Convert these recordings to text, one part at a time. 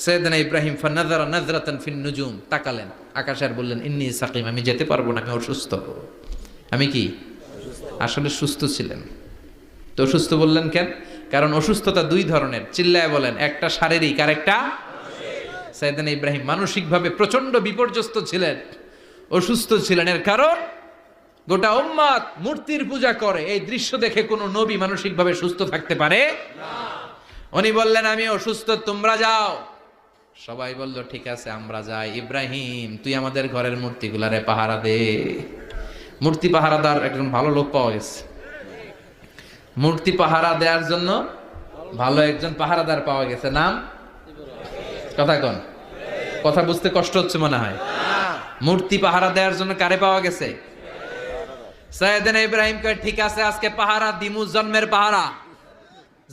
সাইয়েদনা ইব্রাহিম ফানাযারা নাযরাতান ফিন নুজুম, তাকালেন আকাশে আর বললেন ইন্নী সাকিম, আমি যেতে পারবো না, আমি অসুস্থ। আমি কি আসলে সুস্থ ছিলেন? তো অসুস্থ বললেন কেন? কারণ অসুস্থতা দুই ধরনের, চিল্লায় বলেন, একটা শারীরিক আর একটা সাইয়েদনা ইব্রাহিম মানসিকভাবে প্রচন্ড বিপর্যস্ত ছিলেন, অসুস্থ ছিলেন। এর কারণ গোটা উম্মত মূর্তির পূজা করে, এই দৃশ্য দেখে কোনো নবী মানসিকভাবে সুস্থ থাকতে পারে না। উনি বললেন আমি অসুস্থ, তোমরা যাও। সবাই বলল ঠিক আছে আমরা যাই। ইব্রাহিম তুই আমাদের ঘরের মূর্তিগুলারে পাহারা দে। মূর্তি পাহারাদার একজন ভালো লোক পাওয়া গেছে, মূর্তি পাহারা দেওয়ার জন্য ভালো একজন পাহারাদার পাওয়া গেছে। নাম কথা কন, কথা বুঝতে কষ্ট হচ্ছে মনে হয়। মূর্তি পাহারা দেওয়ার জন্য কারে পাওয়া গেছে? সাইয়েদনা ইব্রাহিম কয় ঠিক আছে আজকে পাহারা দিমু, জন্মের পাহারা,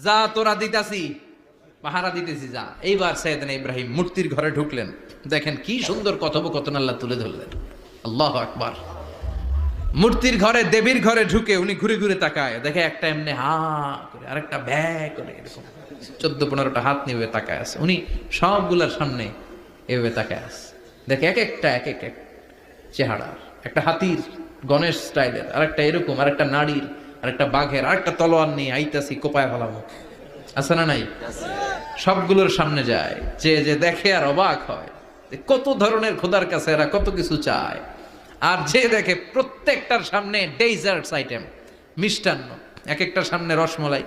যা তোরা দিতাছি, পাহারা দিতেছি যা। এইবার সাইয়েদনা ইব্রাহিম মূর্তির ঘরে ঢুকলেন। দেখেন কি সুন্দর কথোপকথন আল্লাহ তুলে ধরলেন। আল্লাহু আকবার। মূর্তির ঘরে, দেবীর ঘরে ঢুকে উনি ঘুরে ঘুরে তাকায়, দেখে একটা এমনি হা করে আরেকটা ব্যা করে, এরকম 14-15টা হাত নিয়ে তাকায় আছে। উনি সবগুলার সামনে এভাবে তাকায় আছে, দেখে এক একটা এক এক চেহারা, একটা হাতির গণেশ স্টাইলের, আরেকটা এরকম, আরেকটা নারীর, আরেকটা বাঘের, আরেকটা তলোয়ার নিয়ে আইতাছি কোপায় ফেলাবো, আছে না নাই? সবগুলোর সামনে যায়, যে দেখে আর অবাক হয় কত ধরনের খোদার কাছে এরা কত কিছু চায়। আর যে দেখে প্রত্যেকটার সামনে ডেজার্টস আইটেম, মিষ্টান্ন, এক একটার সামনে রসমলাই,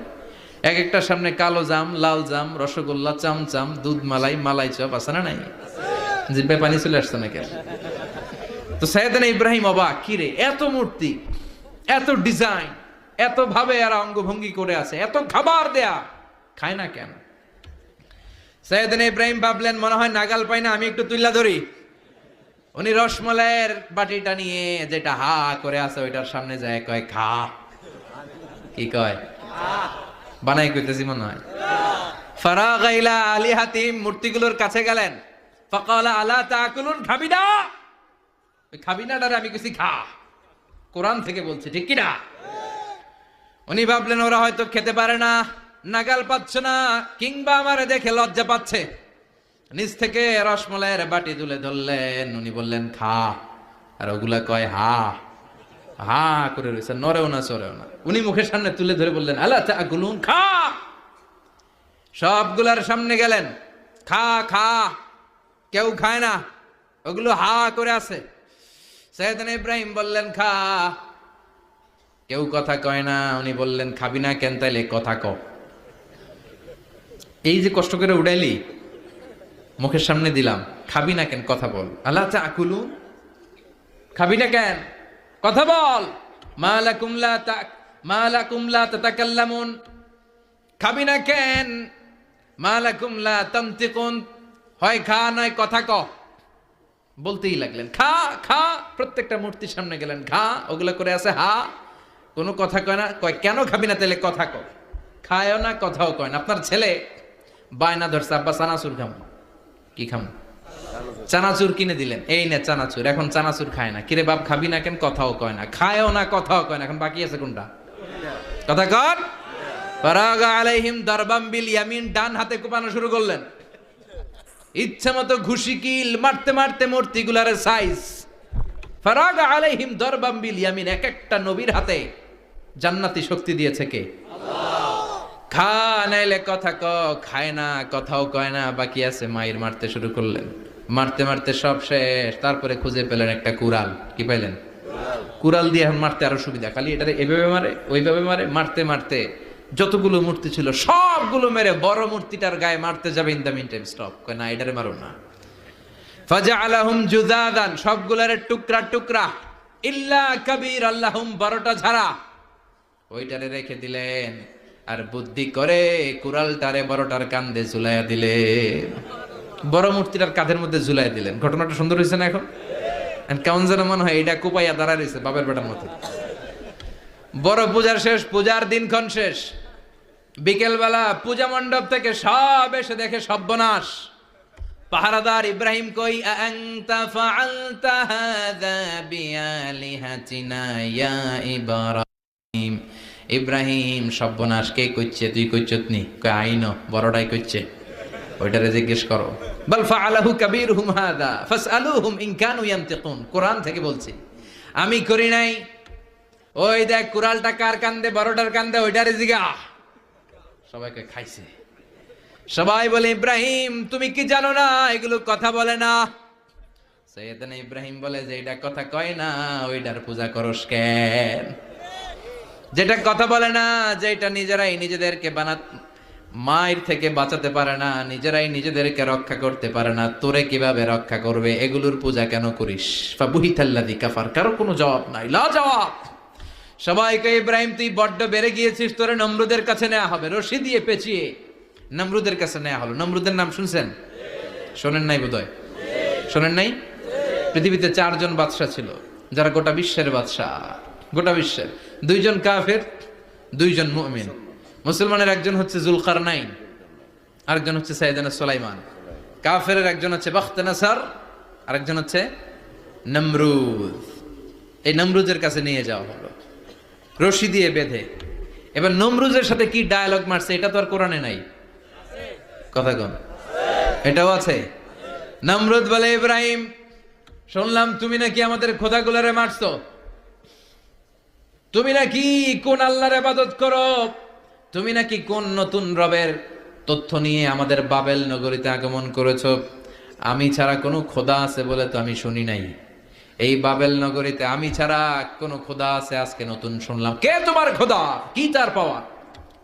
এক একটার সামনে কালো জাম, লাল জাম, রসগোল্লা, চামচাম, দুধ মালাই, মালাই চপ, আছে না নাই? জিব্বে পানি চলে আসছে না কেন? তো সাইয়েদনা ইব্রাহিম অবাক, কি রে এত মূর্তি, এত ডিজাইন, এত ভাবে এরা অঙ্গভঙ্গি করে আছে, এত খাবার দেয়া, খায় না কেন? সাইয়েদনা ইব্রাহিম ভাবলেন মনে হয় নাগাল পাই না, আমি একটু তুইলা ধরি। উনি রসমলাইয়ের বাটিটা নিয়ে যেটা হা করে আছে ওইটার সামনে যায়, কয় খা। কি কয়? বানাই কইতেছি মনে হয়। ফারাগা ইলা আলিহাতিম, মূর্তিগুলোর কাছে গেলেন। ফাকালা আলা তাকুলুন, খাবি না? খাবি না ডারে আমি কিছু খা, কোরআন থেকে বলছি, ঠিক কি না? উনি ভাবলেন ওরা হয়তো খেতে পারে না, নাগাল পাচ্ছে না, কিংবা আমারে দেখে লজ্জা পাচ্ছে। নিচ থেকে রসমলাইয়ের বাটি তুলে ধরলেন, উনি বললেন খা, আর ওগুলা কয় হা হা করে রয়েছে, নরেও না চড়েও না। উনি মুখের সামনে তুলে ধরে বললেন আলা তাকুলুন, খা। সবগুলার সামনে গেলেন, খা খা, কেউ খায় না, ওগুলো হা করে আছে। সাইয়েদনা ইব্রাহিম বললেন খা, কেউ কথা কয় না। উনি বললেন খাবি না কেন? তাইলে কথা ক। এই যে কষ্ট করে উড়াইলি, মুখের সামনে দিলাম, খাবি না কেন? কথা বল। আলা তাকুলুন, খাবি না কেন? কথা বল। মা লাকুম লা তাতাকাল্লামুন, খাবি না কেন? মা লাকুম লা তানতিকুন, হয় খা নয় কথা ক। বলতেই লাগলেন খা খা, প্রত্যেকটা মূর্তির সামনে গেলেন, খা, ওগুলো করে আছে হা, কোনো কথা কয় না। কয় কেন খাবি না? তাহলে কথা ক। খায়ও না, কথাও কয় না। আপনার ছেলে বায়না ধরছে আব্বা চানাচুর খাম। কি খাম? চানাচুর কিনে দিলেন, এই নে চানাচুর। এখন চানাচুর খায় না, কিরে বাপ খাবি না কেন? কথাও কয় না, খায়ও না, কথাও কয় না। এখন বাকি আছে কোনটা? কথা কর। ফারাগা আলাইহিম দারবাম বিল ইয়ামিন, ডান হাতে কোপানো শুরু করলেন। ইচ্ছা মতো ঘুষি কিল মারতে মারতে মূর্তিগুলার সাইজ। ফারাগা আলাইহিম দারবাম বিল ইয়ামিন, এক একটা নবীর হাতে জান্নাতি শক্তি দিয়েছে কে? আল্লাহ। খা নাইলে কথা ক, খায় না, কথাও কয় না, বাকি আছে। মায়ের মারতে শুরু করলেন, মারতে মারতে সব শেষ। তারপরে খুঁজে পেলেন একটা কুড়াল। কি পাইলেন? কুড়াল দিয়ে এখন মারতে আরো সুবিধা, খালি এটারে এভাবে মারে ওইভাবে মারে। মারতে মারতে যতগুলো মূর্তি ছিল সবগুলো মেরে বড় মূর্তিটার গায়ে মারতে যাবে, in the meantime stop, কয় না এটারে মারো না। ফাজআলাহুম জুদাদান, সবগুলারে টুকরা টুকরা, ইল্লা কাবীর আল্লাহুম, বড়টা ছাড়া ওইটারে রেখে দিলেন। আর বুদ্ধি করে কুড়ালটারে বড়টার কাঁধে ঝুলাইয়া দিলেন, বড় মূর্তিটার কাঁধের মধ্যে ঝুলাই দিলেন। ঘটনাটা সুন্দর হয়েছে না? এখন কেমন যেন মনে হয় এটা কোপাইয়া দাঁড়া রয়েছে বাবের বেটার মতো। বড় পূজার শেষ, পূজার দিনক্ষণ শেষ। বিকেলবেলা পূজা মণ্ডপ থেকে সব এসে দেখে সর্বনাশ। পাহারাদার ইব্রাহিম কই, আনতা ফাআলতা হাযা বিআলিহাতিনা ইয়া ইব্রাহিম। ইব্রাহিম সর্বনাশ কে কইছে? তুই কইছত নি? কয় আইনো, বড়টাই কইছে। ওইটারে জিজ্ঞেস করো। বাল ফাআলাহু কাবীরুহুম হাদা ফাসআলুহুম ইন কানু ইয়ানতিকুন। কোরআন থেকে বলছি, আমি করি নাই। ওই দেখ কুড়ালটা কার কান্দে, বড়টার কান্দে, ওইটারে জিগা। সবাইকে খাইছে। সবাই বলে ইব্রাহিম তুমি কি জানো না এগুলো কথা বলে না? সাইয়েদনা ইব্রাহিম বলে যে এটা কথা কয় না ওইটার পূজা করস কেন? যেটা কথা বলে না, যেটা নিজেরাই নিজেদেরকে মায়ের থেকে বাঁচাতে পারে না, নিজেরাই নিজেদেরকে রক্ষা করতে পারে না, তোরে কিভাবে রক্ষা করবে? এগুলোর পূজা কেন করিস? ফাবুহিতাল্লাযী কাফার। কারো কোনো জবাব নাই, লা জবাব। সবাইকে ইব্রাহিম তুই বড্ড বেড়ে গিয়েছিস, তোরে নমরুদের কাছে নেওয়া হবে, রশি দিয়ে পেঁচিয়ে নমরুদের কাছে নেওয়া হলো। নমরুদের নাম শুনছেন? শোনেন নাই বোধহয়। শোনেন নাই? পৃথিবীতে 4 জন বাদশা ছিল যারা গোটা বিশ্বের বাদশা। গোটা বিশ্বের 2 জন কাফের, 2 জন মুমিন। মুসলমানের একজন হচ্ছে জুলকারনাইন, আরেকজন হচ্ছে সাইয়েদনা সুলাইমান। কাফেরের একজন হচ্ছে বাখতানাসার, আরেকজন হচ্ছে নমরুদ। এই নমরুদের কাছে নিয়ে যাওয়া হলো রশি দিয়ে বেঁধে। এবার নমরুদের সাথে কি ডায়ালগ মারছে এটা তো আর কোরআনে নাই। কথা কন, এটাও আছে। নমরুদ বলে ইব্রাহিম শুনলাম তুমি নাকি আমাদের খোদাগুলারে মারছো, তুমি নাকি কোন আল্লাহর ইবাদত করো, তুমি নাকি কোন নতুন রবের তথ্য নিয়ে আমাদের বাবেল নগরীতে আগমন করেছো। আমি ছাড়া কোনো খোদা আছে বলে তো আমি শুনি নাই। এই বাবেল নগরীতে আমি ছাড়া কোনো খোদা আছে আজকে নতুন শুনলাম। কে তোমার খোদা? কি তার পাওয়া?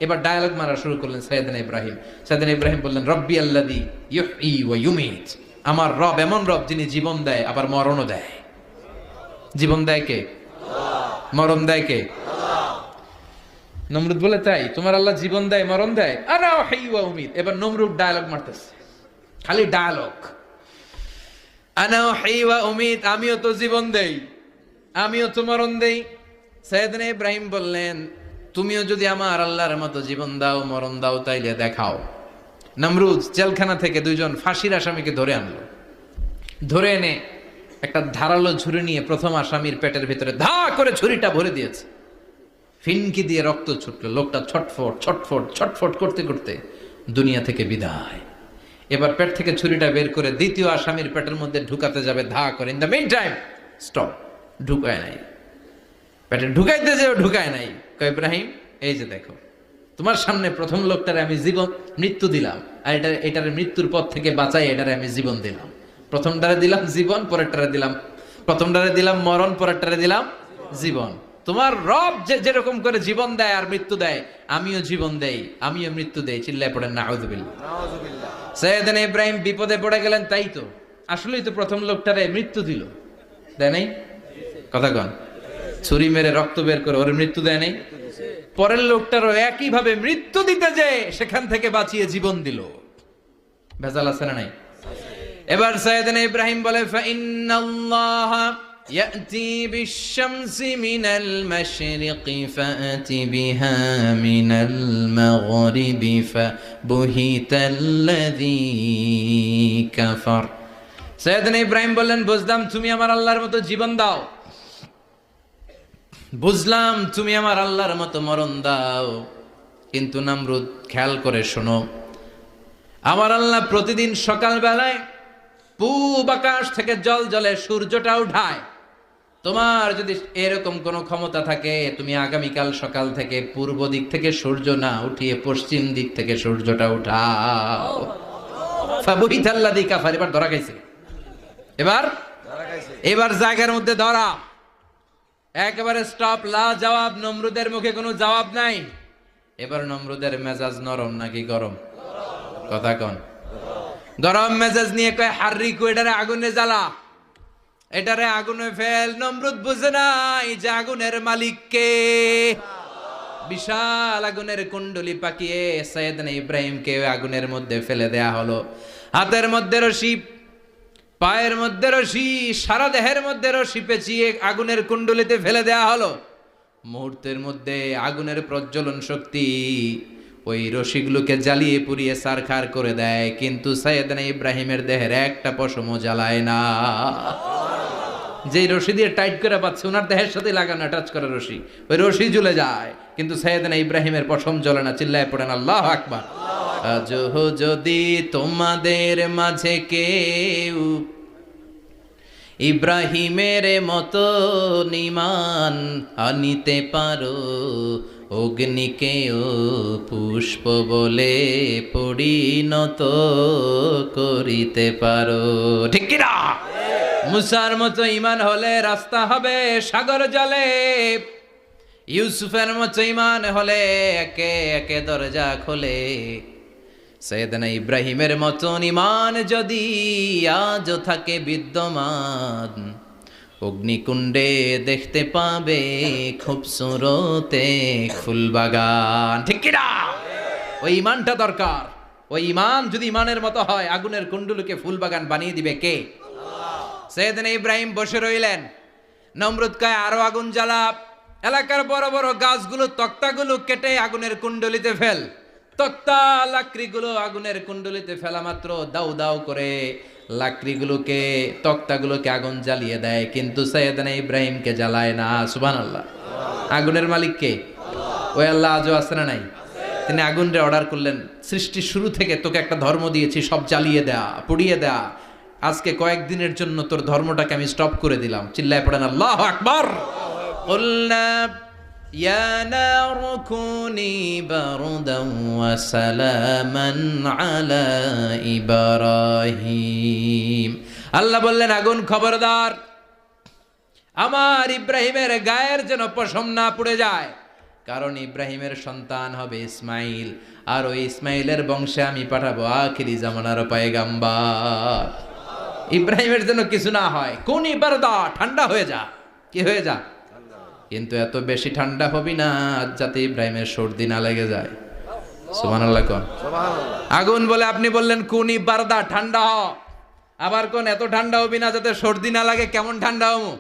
এবার ডায়ালগ মারা শুরু করলেন সাইয়েদনা ইব্রাহিম। সাইয়েদনা ইব্রাহিম বললেন রব্বি আল্লাযী ইউহয়ী ওয়া ইউমীত। আমার রব এমন রব যিনি জীবন দেয় আবার মরণও দেয়। জীবন দেয় কে? মরণ দেয় কে? নমরুদ বলে তাই তোমার আল্লাহ জীবন দেয় মরণ দেয়? আনা উহয়ী ওয়া উমীত। এবার নমরুদ ডায়ালগ মারতেছে, খালি ডায়ালগ। আনা উহয়ী ওয়া উমীত, আমিও তো জীবন দেই, আমিও তো মরণ দেই। সাইয়েদনা ইব্রাহিম বললেন তুমিও যদি আমার আল্লাহর মতো জীবন দাও মরণ দাও তাইলে দেখাও। নমরুদ জেলখানা থেকে 2 জন ফাঁসির আসামিকে ধরে আনলো। ধরে এনে একটা ধারালো ছুরি নিয়ে প্রথম আসামির পেটের ভিতরে ধা করে ছুরিটা ভরে দিয়েছে। ফিনকি দিয়ে রক্ত ছুটলো। লোকটা ছটফট ছটফট ছটফট করতে করতে দুনিয়া থেকে বিদায়। এবার পেট থেকে ছুরিটা বের করে দ্বিতীয় আসামির পেটের মধ্যে ঢুকাতে যাবে ধা করে। In the meantime stop, ঢুকায় নাই। পেটে ঢুকাইতে যেও ঢুকায় নাই। কয় ইব্রাহিম এই যে দেখো তোমার সামনে প্রথম লোকটারে আমি মৃত্যু দিলাম, আর এটার মৃত্যুর পথ থেকে বাঁচাই এটারে আমি জীবন দিলাম। প্রথমটারে দিলাম জীবন, পরেরটারে দিলাম, প্রথমটারে দিলাম মরণ, পরেরটারে দিলাম জীবন। তোমার রব যেরকম করে জীবন দেয় আর মৃত্যু দেয়, আমিও জীবন দেই আমিও মৃত্যু দেই। চিল্লায় পড়েন নাউযুবিল্লাহ। সাইয়েদনা ইব্রাহিম বিপদে পড়ে গেলেন। তাই তো আসলেই তো প্রথম লোকটারে মৃত্যু দিল, দেয় নাই? কথা কন, ছুরি মেরে রক্ত বের করে ওর মৃত্যু দেয় নাই? পরের লোকটারও একই ভাবে মৃত্যু দিতে যে সেখান থেকে বাঁচিয়ে জীবন দিল। ভেজাল আছে না নাই? এবার সাইয়েদনা ইব্রাহিম বলে ফাইন্নাল্লাহা ইয়াতি বিশ-শামসি মিনাল মাশরিকি ফাআতি বিহা মিনাল মাগরিবি ফাবুহিতাল্লাযী কাফার। সাইয়েদনা ইব্রাহিম বললেন বুঝলাম তুমি আমার আল্লাহর মতো জীবন দাও, বুঝলাম তুমি আমার আল্লাহর মতো মরণ দাও, কিন্তু নমরুদ খেয়াল করে শোনো, আমার আল্লাহ প্রতিদিন সকাল বেলায় পূব আকাশ থেকে জল জলে সূর্যটা উঠায়। তোমার যদি এরকম কোন ক্ষমতা থাকে তুমি আগামীকাল সকাল থেকে পূর্ব দিক থেকে সূর্য না উঠিয়ে পশ্চিম দিক থেকে সূর্যটা উঠাও। ফাবুহিতাল্লাযী কাফার। এবার ধরা খাইছে, এবার জায়গার মধ্যে ধরা, একেবারে স্টপ, লা জবাব। নমরুদের মুখে কোনো জবাব নাই। এবার নমরুদের মেজাজ নরম নাকি গরম? কথা কন। গরম মেজাজ নিয়ে কয় হাররিকু, এটারে আগুনে জ্বালা, এটারে আগুনে ফেল। নমরুদ বুঝে নাই যে আগুনের মালিক কে। বিশাল আগুনের কুণ্ডলি পাকিয়ে সাইয়েদনা ইব্রাহিমকে আগুনের মধ্যে ফেলে দেয়া হলো। হাতের মধ্যে রশি, পায়ের মধ্যে রশি, সারা দেহের মধ্যে রশি পেঁচিয়ে আগুনের কুণ্ডলিতে ফেলে দেয়া হলো। মুহূর্তের মধ্যে আগুনের প্রজ্বলন শক্তি ওই রশিগুলোকে জ্বালিয়ে পুড়িয়ে ছারখার করে দেয়, কিন্তু সাইয়েদনা ইব্রাহিমের দেহের একটা পশমও জ্বালায় না। যেই রশি দিয়ে টাইট করে পাচ্ছে ওনার দেহের সাথে লাগানো টাচ করা রশি, ওই রশি জ্বলে যায়, কিন্তু সাইয়েদনা ইব্রাহিমের পশম জ্বলে না। চিল্লায় পড়েন আল্লাহু আকবার। আজও যদি তোমাদের মাঝে কেউ ইব্রাহিমের মতো ঈমান আনিতে পারো, অগ্নিকেও পুষ্প বলে পরিণত করিতে পারো। ঠিক কি না? মুসার মতো ঈমান হলে রাস্তা হবে সাগর জলে, ইউসুফের মতো ঈমান হলে একে একে দরজা খোলে, সৈয়দনা ইব্রাহিমের মতন ঈমান যদি আজও থাকে বিদ্যমান, অগ্নিকুণ্ডে দেখতে পাবে খুবসুরত এক ফুলবাগান। ঠিক কি না? ওই ঈমানটা দরকার। ওই ঈমান যদি ঈমানের মতো হয়, আগুনের কুণ্ডুলকে ফুলবাগান বানিয়ে দিবে কে? সৈয়দনা ইব্রাহিম বসে রইলেন। নমরুদ কয় আরো আগুন জ্বালা, এলাকার বড় বড় গাছগুলো তক্তাগুলো কেটে আগুনের কুণ্ডলিতে ফেল। তক্তা লাকড়িগুলো আগুনের কুণ্ডলিতে ফেলা মাত্র দাউ দাউ করে লাকড়িগুলোকে তক্তাগুলোকে আগুন জ্বালিয়ে দেয়, কিন্তু সৈয়দনা ইব্রাহিমকে জ্বালায় না। সুবহানাল্লাহ। আগুনের মালিক কে? ওই আল্লাহ আজও আছে না নাই? তিনি আগুনরে অর্ডার করলেন, সৃষ্টির শুরু থেকে তোকে একটা ধর্ম দিয়েছি, সব জ্বালিয়ে দেয়া, পুড়িয়ে দেয়া, আজকে কয়েকদিনের জন্য তোর ধর্মটাকে আমি স্টপ করে দিলাম। চিল্লায় পড়েন আল্লাহু আকবার। কুলনা ইয়া নারু কুনি বারদান ওয়া সালামান আলা ইব্রাহিম। আল্লাহ বললেন আগুন খবরদার, আমার ইব্রাহিমের গায়ের যেন পশম না পুড়ে যায়, কারণ ইব্রাহিমের সন্তান হবে ইসমাইল, আর ওই ইসমাইলের বংশে আমি পাঠাবো আখিরি জামানার পয়গাম্বার। ইব্রাহিমের যেন কিছু না হয়। কোনি বারদা, ঠান্ডা হয়ে যা। কি হয়ে যা? কিন্তু এত বেশি ঠান্ডা হবি না যাতে ইব্রাহিমের সর্দি না লেগে যায়। সুবহানাল্লাহ কোন? আগুন বলে আপনি বললেন কোনি বারদা, ঠান্ডা হ। আবার কোন এত ঠান্ডা হবি না যাতে সর্দি না লাগে। কেমন ঠান্ডা হবো?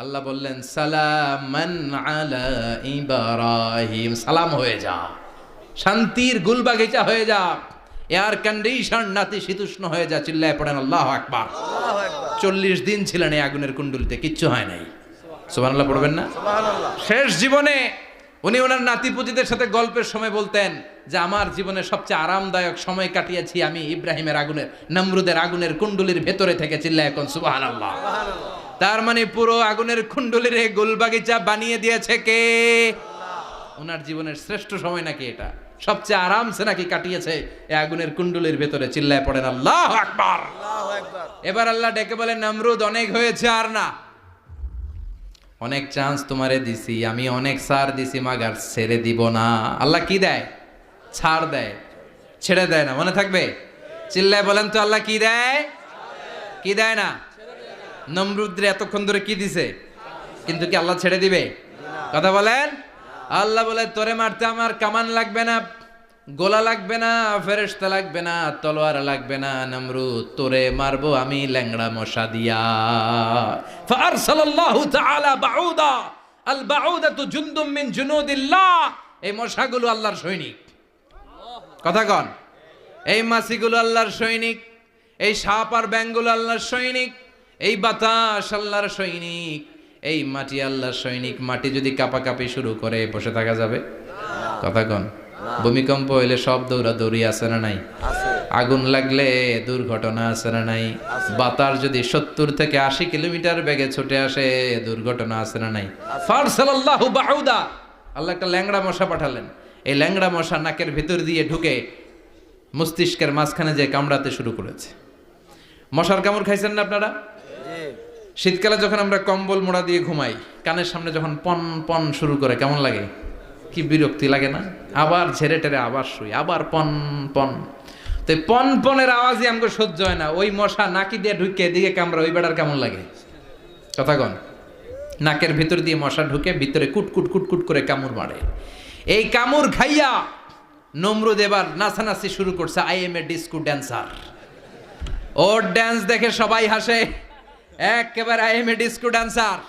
আল্লাহ বললেন সালামান আলা ইব্রাহিম, সালাম হয়ে যা, শান্তির গুলবাগিচা হয়ে যা, এয়ার কন্ডিশন নাতিশীতোষ্ণ হয়ে যা। চিল্লায় পড়েন আল্লাহু আকবার। 40 দিন ছিলেন এই আগুনের কুণ্ডলিতে, কিচ্ছু হয় নাই। সুবহানাল্লাহ পড়বেন না? শেষ জীবনে উনি ওনার নাতিপুতিদের সাথে গল্পের সময় বলতেন যে আমার জীবনের সবচেয়ে আরামদায়ক সময় কাটিয়েছি আমি ইব্রাহিমের আগুনের, নমরুদের আগুনের কুণ্ডলির ভেতরে থেকে। চিল্লায় এখন সুবহানাল্লাহ। তার মানে পুরো আগুনের কুণ্ডলির গুলবাগিচা বানিয়ে দিয়েছে কে? ওনার জীবনের শ্রেষ্ঠ সময় নাকি এটা, সবচেয়ে আরামসে নাকি কাটিয়েছে এই আগুনের কুণ্ডলির ভেতরে। চিল্লায় পড়েন আল্লাহু আকবার। এবার আল্লাহ ডেকে বলেন নমরুদ অনেক হয়েছে, আর না, অনেক চান্স তোমারে দিছি আমি, অনেক ছাড় দিছি, মাগার ছেড়ে দিব না। আল্লাহ কি দেয়? ছাড় দেয়, ছেড়ে দেয় না। মনে থাকবে? চিল্লায় বলেন তো আল্লাহ কি দেয়? কি দেয় না? নমরুদরে এতক্ষণ ধরে কি দিছে, কিন্তু কি আল্লাহ ছেড়ে দিবে? কথা বলেন। আল্লাহ বলে তোরে মারতে আমার কামান লাগবে না, গোলা লাগবে না, ফেরেশতা লাগবে না, তলোয়ার লাগবে না। নমরুদ তোরে মারবো আমি ল্যাংড়া মশা দিয়া। ফারসালাল্লাহু তাআলা বাউদা, আল বাউদাতু জুনদুম মিন জুনুদিল্লাহ। এই মশাগুলো আল্লাহর সৈনিক। কথা কন। এই মাছিগুলো আল্লাহর সৈনিক, এই সাপ আর ব্যাঙগুলো আল্লাহর সৈনিক, এই বাতাস আল্লাহর সৈনিক, এই মাটি আল্লাহর সৈনিক। মাটি যদি কাঁপাকাঁপি শুরু করে বসে থাকা যাবে? কথা কন। ভূমিকম্প হইলে সব দৌড়াদৌড়ি আছে না নাই? আগুন লাগলে দুর্ঘটনা আছে না নাই? বাতাস যদি 70 থেকে 80 কিলোমিটার বেগে ছুটে আসে দুর্ঘটনা আছে না নাই? ফারসালাল্লাহু বাউদা, আল্লাহ একটা ল্যাংড়া মশা পাঠালেন। এই ল্যাংড়া মশা নাকের ভিতর দিয়ে ঢুকে মস্তিষ্কের মাঝখানে যে কামড়াতে শুরু করেছে। মশার কামড় খাইছেন না আপনারা? শীতকালে যখন আমরা কম্বল মোড়া দিয়ে ঘুমাই, কানের সামনে যখন পন পন শুরু করে কেমন লাগে? কি বিরক্তি লাগে না? আবার ঝেড়ে টেরে আবার শুই, আবার পন পন। তো পন পনের আওয়াজই আমাকে সহ্য হয় না। ওই মশা নাকি দিয়ে ঢুকে দিকে কামড়া, ওই বেড়ার কেমন লাগে? কথা কন। নাকের ভিতর দিয়ে মশা ঢুকে ভিতরে কুটকুট কুটকুট করে কামড় মারে। এই কামড় খাইয়া নমরুদ এবার নাচানাচি শুরু করছে। I M A disco dancer. Or dance দেখে সবাই হাসে, একেবারে I M A disco dancer.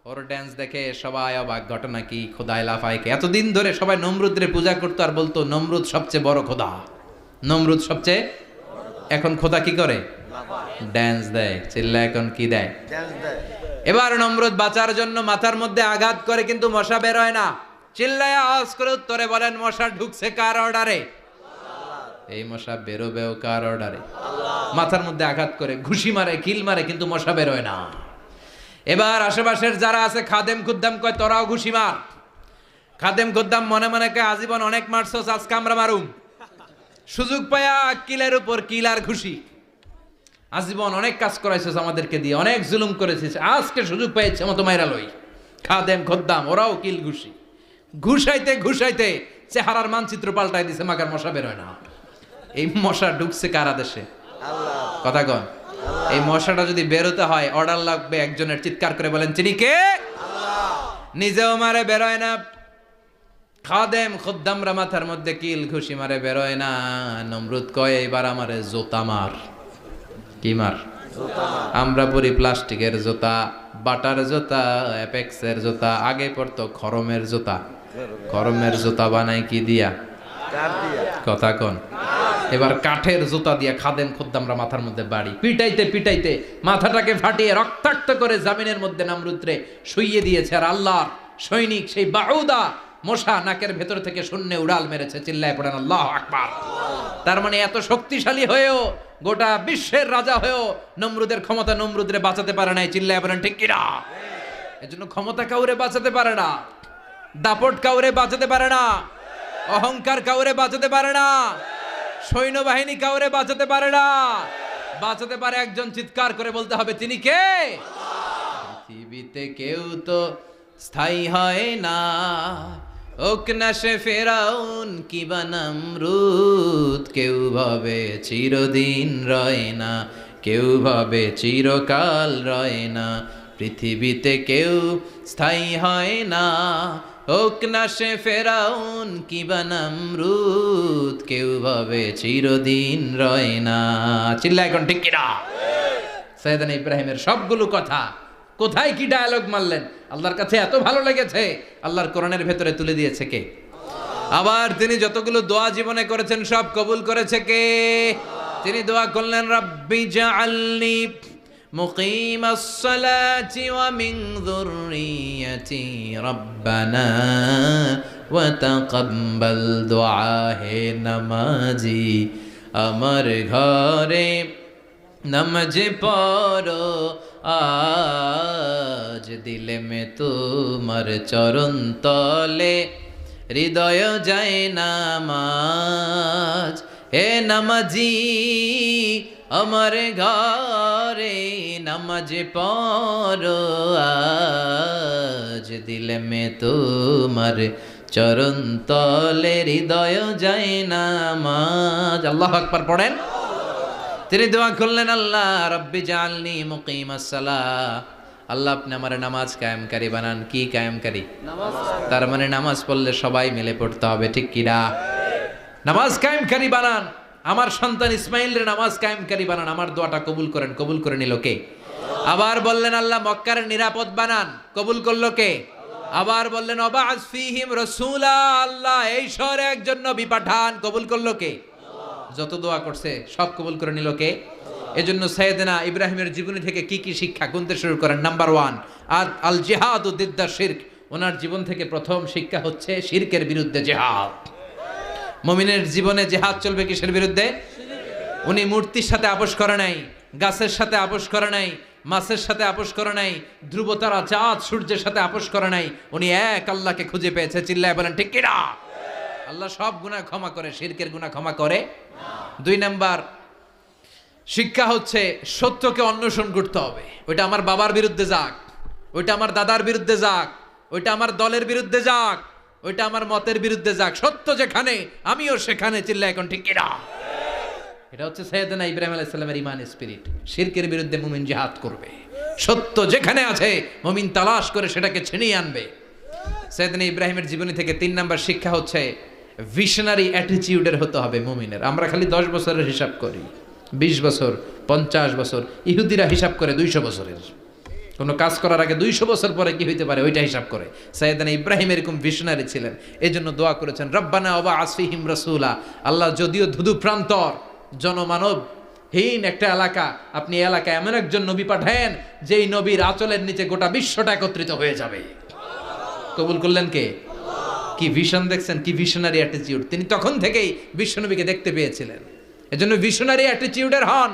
Or dance দেখে সবাই অবাক। ঘটনা কি? খোদায় লাফায়কে। এতদিন ধরে সবাই নমরুদরে পূজা করতো আর বলতো নমরুদ সবচেয়ে বড় খোদা, নমরুদ সবচেয়ে। এখন খোদা কি করে? ড্যান্স দেয়। চিল্লা এখন কি দেয়? এবার নমরুদ বাঁচার জন্য মাথার মধ্যে আঘাত করে, কিন্তু মশা বের হয় না। চিল্লায় আওয়াজ করে উত্তরে বলেন মশা ঢুকছে কার অর্ডারে? এই মশা বেরোবেও কার অর্ডারে? মাথার মধ্যে আঘাত করে ঘুষি মারে, কিল মারে, কিন্তু মশা বেরোয় না। এবার আশেপাশের যারা আছে খাদেম খুদ্দাম কয় তোরাও ঘুষি মার। খাদেম খুদ্দাম মনে মনে কয় আজীবন অনেক মারছস, আজকে আমরা মারুম। সুযোগ পায়া কিলের উপর কিল আর ঘুষি। আজীবন অনেক কাজ করাইছিস আমাদেরকে দিয়ে, অনেক জুলুম করেছিস, আজকে সুযোগ পেয়েছে মতো মাইরা লই। খাদেম খদ্দাম ওরাও কিল ঘুষি। ঘুষাইতে ঘুষাইতে চেহারার মানচিত্র পাল্টাই দিছে, মাগার মশা বেরোয় না। এই মশা ঢুকছে কারা দেশে? কথা কন। এই মশাটা যদি বেরোতে হয় অর্ডার লাগবে একজনের। চিৎকার করে বলেন চিনি কে? নিজেও মারে, বেরোয় না। খাদেম খদ্দামরা মাথার মধ্যে কিল ঘুষি মারে, বেরোয় না। নমরুদ কয় এবার আমারে জোতা মার। কি মার? আমরা পরি প্লাস্টিকের জুতা, বাটার জুতা, অ্যাপেক্সের জুতা, আগে পড়তো খরমের জুতা। খরমের জুতা বানাই কি দিয়া? কথা কোন। এবার কাঠের জুতা দিয়া খাদেম খুদ্দামরা মাথার মধ্যে বাড়ি। পিটাইতে পিটাইতে মাথাটাকে ফাটিয়ে রক্তাক্ত করে জামিনের মধ্যে নামরুদ্রে শুইয়ে দিয়েছে। আর আল্লাহর সৈনিক সেই বাউদা মশা নাকের ভেতর থেকে শূন্যে উড়াল মেরেছে। চিল্লায় পড়েন আল্লাহু আকবার। তার মানে এত শক্তিশালী হয়েও, গোটা বিশ্বের রাজা হয়েও নমরুদের ক্ষমতা নমরুদরে বাঁচাতে পারে নাই। চিল্লায় বলেন ঠিক কিনা? এজন্য ক্ষমতা কাউরে বাঁচাতে পারে না, দাপট কাউরে বাঁচাতে পারে না, অহংকার কাউরে বাঁচাতে পারে না, সৈন্যবাহিনী কাউরে বাঁচাতে পারে না। বাঁচাতে পারে একজন। চিৎকার করে বলতে হবে তিনি কে? পৃথিবীতে কেউ তো স্থায়ী হয় না, ওক না সে ফেরাউন কিবা নমরুদ। কেউ ভাবে চিরদিন রয় না, কেউ ভাবে চিরকাল রয় না। পৃথিবীতে কেউ স্থায়ী হয় না, ওক না সে ফেরাউন কিবা নমরুদ। কেউ ভাবে চিরদিন রয় না। চিল্লা এখন ঠিক কিনা? সাইয়েদনা ইব্রাহিমের সবগুলো কথা কোথায় কি ডায়ালগ মারলেন, আল্লাহর কাছে এত ভালো লেগেছে, আল্লাহর কোরআনের ভেতরে তুলে দিয়েছে কে? আবার তিনি যতগুলো দোয়া জীবনে করেছেন সব কবুল করেছে কে? তিনি দোয়া করলেন রাব্বি জাআলনি মুকিমাস সালাতি ওয়া মিন যুররিয়াতি রাব্বানা ওয়া তাকাব্বাল দুআ। হে নামাজি আমার ঘরে নামাজ পড়ো আজ, দিলে মে তোমার চরণ তলে হৃদয় যায় নামাজ। হে নামাজি আমার ঘরে নামাজ পড়ো আজ, দিলে মে তোমার চরণ তলে হৃদয় যায় নামাজ। আল্লাহু আকবার পড়েন। তিনি দোয়া করলেন আল্লাহ রব্বি জাআলনি মুকিমাস সালাহ। আল্লাহ আপনি আমার নামাজ কায়েমকারী বানান। কি কায়েমকারী? নামাজ। তার মানে নামাজ পড়লে সবাই মিলে পড়তে হবে, ঠিক কিনা? নামাজ কায়েমকারী বানান। আমার সন্তান ইসমাইলের নামাজ কায়েমকারী বানান। আমার দোয়াটা কবুল করেন। কবুল করে নিল কে? আবার বললেন আল্লাহ মক্কার নিরাপদ বানান। কবুল করলো কে? আবার বললেন ওয়াবা'আস ফীহিম রাসূলা। আল্লাহ এই শহরে একজন নবী পাঠান। কবুল করলো কে? যত দোয়া করছে সব কবুল করে নিল কে? এজন্য সাইয়েদনা ইব্রাহিমের জীবনী থেকে কি কি শিক্ষা গুনতে শুরু করেন। নাম্বার 1 আল জিহাদু দিদ্দা শিরক। ওনার জীবন থেকে প্রথম শিক্ষা হচ্ছে শিরকের বিরুদ্ধে জিহাদ। মুমিনের জীবনে জিহাদ চলবে কিসের বিরুদ্ধে? উনি মূর্তির সাথে আপোষ করে নাই, গাছের সাথে আপোষ করে নাই, মাছের সাথে আপোষ করে নাই, ধ্রুবতারা চাঁদ সূর্যের সাথে আপোষ করে নাই। উনি এক আল্লাহকে খুঁজে পেয়েছে। চিল্লায় বলেন ঠিক কিনা? আল্লাহ সব গুনাহ ক্ষমা করে, শিরকের গুনাহ ক্ষমা করে না। 2 নাম্বার শিক্ষা হচ্ছে সত্যকে অন্বেষণ করতে হবে। ওইটা আমার বাবার বিরুদ্ধে যাক, ওইটা আমার দাদার বিরুদ্ধে যাক, ওইটা আমার দলের বিরুদ্ধে যাক, ওইটা আমার মতের বিরুদ্ধে যাক, সত্য যেখানে আমিও সেখানে। চিল্লায় এখন ঠিক কিনা? এটা হচ্ছে সাইয়েদনা ইব্রাহিম আলাইহিস সালামের ঈমান স্পিরিট। শিরকের বিরুদ্ধে মুমিন জিহাদ করবে। সত্য যেখানে আছে মুমিন তালাশ করে সেটাকে ছিনিয়ে আনবে। সাইয়েদনা ইব্রাহিমের জীবনী থেকে 3 নাম্বার শিক্ষা হচ্ছে ভিশনারি অ্যাটিটিউডের হতে হবে মুমিনের। আমরা খালি 10 বছরের হিসাব করি, 20 বছর, 50 বছর। ইহুদিরা হিসাব করে 200 বছরের। কোনো কাজ করার আগে 200 বছর পরে কি হইতে পারে ওইটা হিসাব করে। সাইয়েদনা ইব্রাহিম এরকম ভিশনারি ছিলেন। এজন্য দোয়া করেছেন রব্বানা ওয়াবা'আস ফীহিম রাসূলা। আল্লাহ যদিও ধুধু প্রান্তর জনমানব হীন একটা এলাকা, আপনি এলাকায় এমন একজন নবী পাঠান যেই নবীর আঁচলের নিচে গোটা বিশ্বটা একত্রিত হয়ে যাবে। কবুল করলেন কে? কি ভিশন দেখছেন, কি ভিশনারি অ্যাটিটিউড। তিনি তখন থেকেই বিশ্বনবীকে দেখতে পেয়েছিলেন। এজন্য ভিশনারি অ্যাটিটিউডের হন,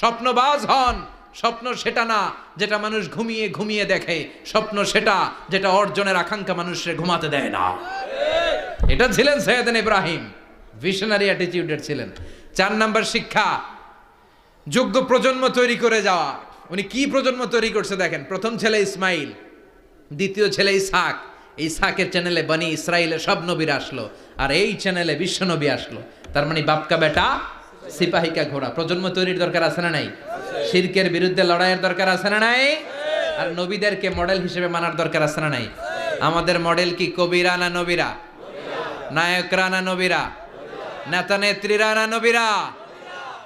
স্বপ্নবাজ হন। স্বপ্ন সেটা না যেটা মানুষ ঘুমিয়ে ঘুমিয়ে দেখে, স্বপ্ন সেটা যেটা অর্জনের আকাঙ্ক্ষা মানুষের ঘুমাতে দেয় না। এটা ছিলেন সৈয়দনা ইব্রাহিম, ভিশনারি অ্যাটিটিউডের ছিলেন। 4 নাম্বার শিক্ষা, যোগ্য প্রজন্ম তৈরি করে যাওয়া। উনি কি প্রজন্ম তৈরি করছে দেখেন। প্রথম ছেলে ইসমাইল, দ্বিতীয় ছেলে ইসহাক। ইসহাকের চ্যানেলে বনি ইসরাইলের সব নবীরা আসলো, আর এই চ্যানেলে বিশ্ব নবী আসলো। তার মানে বাপকা বেটা সিপাহিকা ঘোড়া। প্রজন্ম তৈরির দরকার আছে না নাই? শিরকের বিরুদ্ধে লড়াইয়ের দরকার আছে না নাই? আর নবীদেরকে মডেল হিসেবে মানার দরকার আছে না নাই? আমাদের মডেল কি কবিরা না নবীরা? নায়করা না নবীরা? নেতা নেত্রীরা না নবীরা?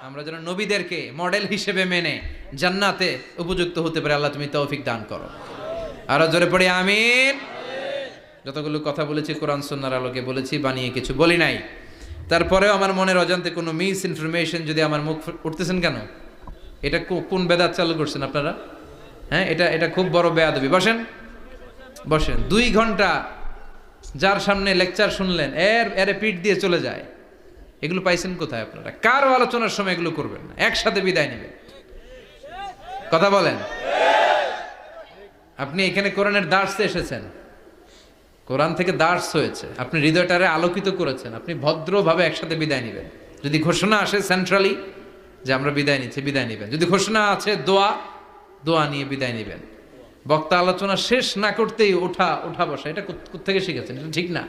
আমরা যেন নবীদেরকে মডেল হিসেবে মেনে জান্নাতে উপযুক্ত হতে পারে। আল্লাহ তুমি তৌফিক দান করো। আরো জোরে পড়ে আমিন। যতগুলো কথা বলেছি কোরআন সুন্নাহর আলোকে বলেছি, বানিয়ে কিছু বলি নাই। তারপরেও আমার মনের অজান্তে কোনো মিস ইনফরমেশন যদি আমার মুখ উঠতেছেন কেন? এটা কোন বেদাত চালু করছেন আপনারা? হ্যাঁ, এটা খুব বড় বেয়াদবি। বসেন বসেন। 2 ঘন্টা যার সামনে লেকচার শুনলেন, এর পিঠ দিয়ে চলে যায়। এগুলো পাইছেন কোথায় আপনারা? কারো আলোচনার সময় এগুলো করবেন না, একসাথে বিদায় নেবেন। কথা বলেন। আপনি এখানে কোরআনের দার্সে এসেছেন, কোরআন থেকে দার্স হয়েছে, আপনি হৃদয়টারে আলোকিত করেছেন, আপনি ভদ্রভাবে একসাথে বিদায় নেবেন। যদি ঘোষণা আসে সেন্ট্রালি যে আমরা বিদায় নিচ্ছি, বিদায় নেবেন। যদি ঘোষণা আছে দোয়া নিয়ে বিদায় নেবেন। বক্তা আলোচনা শেষ না করতেই ওঠা বসা, এটা কোত্থেকে শিখেছেন? এটা ঠিক না।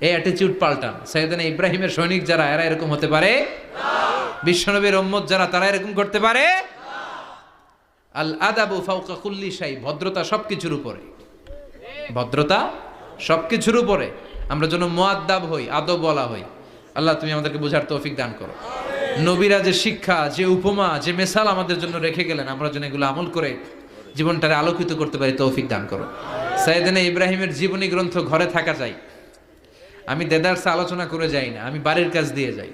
এই অ্যাটিটিউড পাল্টান। সাইয়েদনা ইব্রাহিমের সৈনিক যারা, এরা এরকম হতে পারে? বিশ্বনবীর উম্মত যারা, তারা এরকম করতে পারে? আল আদাবু ফাওকা কুল্লি শাই, ভদ্রতা সবকিছুর উপরে। ভদ্রতা সবকিছুর উপরে। আমরা যেন মুআদ্দাব হই, আদব বলা হই। আল্লাহ তুমি আমাদেরকে বোঝার তৌফিক দান করো। নবীরা যে শিক্ষা, যে উপমা, যে মেসাল আমাদের জন্য রেখে গেলেন, আমরা যেন এগুলো আমল করে জীবনটারে আলোকিত করতে পারি, তৌফিক দান করো। সাইয়েদনা ইব্রাহিমের জীবনী গ্রন্থ ঘরে থাকা চাই। আমি দেদারসে আলোচনা করে যাই না, আমি বাড়ির কাজ দিয়ে যাই।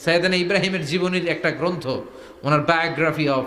সাইয়েদনা ইব্রাহিমের জীবনীর একটা গ্রন্থ, ওনার বায়োগ্রাফি অফ